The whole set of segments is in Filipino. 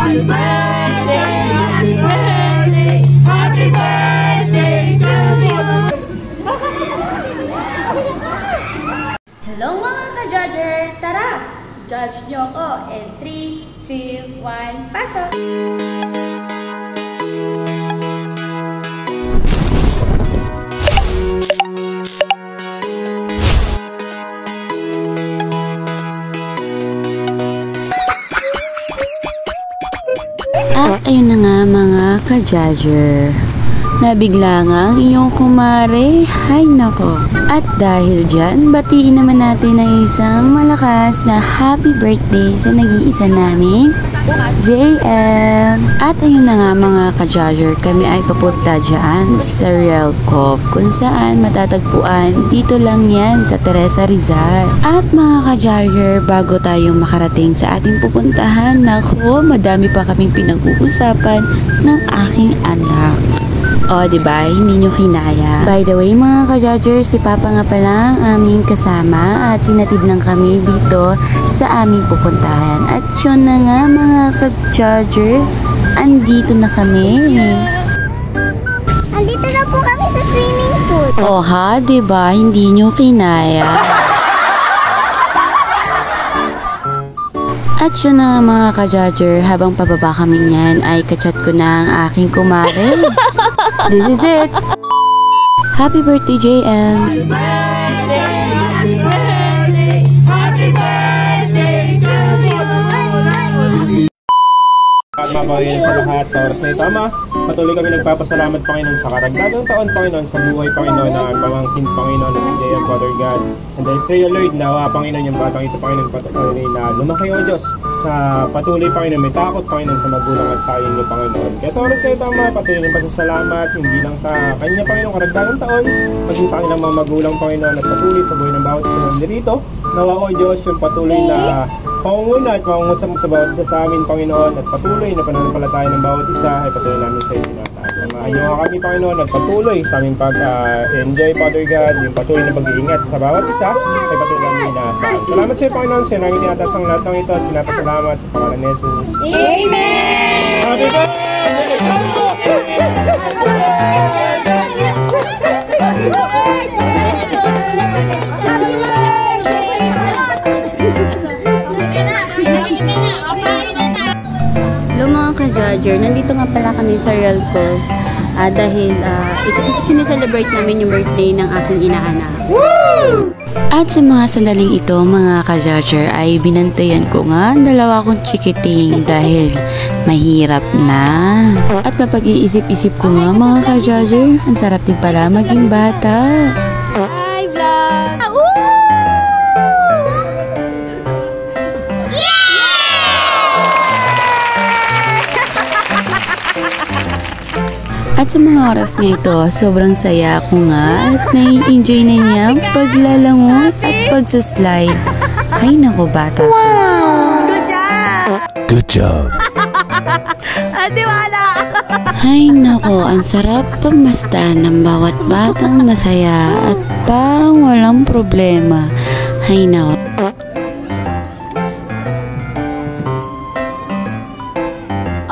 Happy birthday, happy birthday, happy birthday to you. Hello mga ka-judger! Tara! Judge nyo ko in 3, 2, 1, pasok! At ayun na nga mga ka-judger, nabigla nga ang iyong kumare, hay nako. At dahil dyan, batiin naman natin ng isang malakas na happy birthday sa nag-iisa naming JM. At ayun na nga mga ka-judger, kami ay papunta dyan sa Real Cove, kung saan matatagpuan dito lang yan sa Teresa Rizal. At mga ka-judger, bago tayo makarating sa ating pupuntahan, nako, madami pa kaming pinag-uusapan ng aking anak. O, diba? Hindi nyo kinaya. By the way, mga ka-judger, si Papa nga pala ang aming kasama at tinatid lang kami dito sa aming pupuntahan. At yun na nga, mga ka-judger, andito na kami. Andito na po kami sa swimming pool. O ha, diba? Hindi nyo kinaya. At yun na mga ka-judger, habang pababa kami niyan ay kachat ko na ang aking kumare. This is it! Happy birthday, JM! Happy birthday, happy birthday, happy birthday to you. At mabawiin sa lahat sa oras na ito, Ama. Patuloy kami nagpapasalamat, Panginoon, sa karagdagang taon, Panginoon, sa buhay, Panginoon, ng pamangkin, Panginoon, na si JM, Father God. And I pray, O Lord, na Panginoon, yung batang ito, Panginoon, patuloy na lumaki, O Diyos, sa patuloy, Panginoon, may takot, Panginoon, sa magulang at sa inyo, Panginoon. Kaya sa oras na ito, Ama, patuloy ng pasasalamat, hindi lang sa kanya, Panginoon, karagdagang taon, pati sa kanilang mga magulang, Panginoon, at patuloy sa buhay ng bawat isa ng dirito. Nawa, O Diyos, yung patuloy na pangunguna at pangungusap mo sa bawat isa sa amin, Panginoon, at patuloy na pananampalataya ng bawat isa ay patuloy namin sa iyo tinataas. Samahan niyo kami, Panginoon, at patuloy sa aming pag-enjoy, Father God, yung patuloy na pag-iingat sa bawat isa ay patuloy namin inaasahan. Salamat sa iyo, Panginoon, sa iyo namin tinataas ang lahat ng ito at pinapasalamat sa pangalan ni Jesus. Amen! Happy birthday! Hello mga ka-judger, nandito nga pala kami sa Real Cove dahil sineselebrate namin yung birthday ng aking inaanak. Woo! At sa mga sandaling ito mga ka-judger ay binantayan ko nga dalawa kong chikiting dahil mahirap na. At mapag-iisip-isip ko nga mga ka-judger, ang sarap din pala maging bata. Hi vlog! At sa mga oras nga ito, sobrang saya ko nga at nai-enjoy na niya ang paglalangoy at pagsaslide. Ay nako bata. Wow! Good job! Good job! Adi wala! Ay nako, ang sarap pagmasdan ng bawat batang masaya at parang walang problema. Ay nako.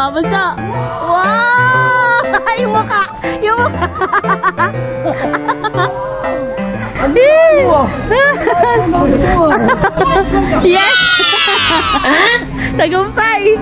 Bunso! Wow! Yung mukha! Yung mukha! Abi! Yes! Tagumpay!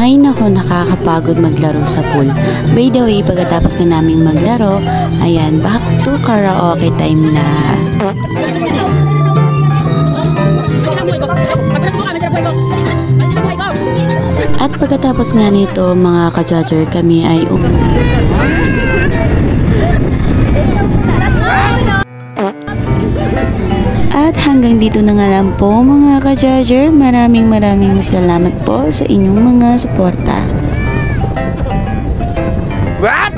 Ay nako, nakakapagod maglaro sa pool. By the way, pagkatapos na naming maglaro, ayan, back to karaoke time na. At pagkatapos nga nito, mga ka-judger, kami ay At hanggang dito na nga lang po mga ka-judger. Maraming salamat po sa inyong mga suporta. What?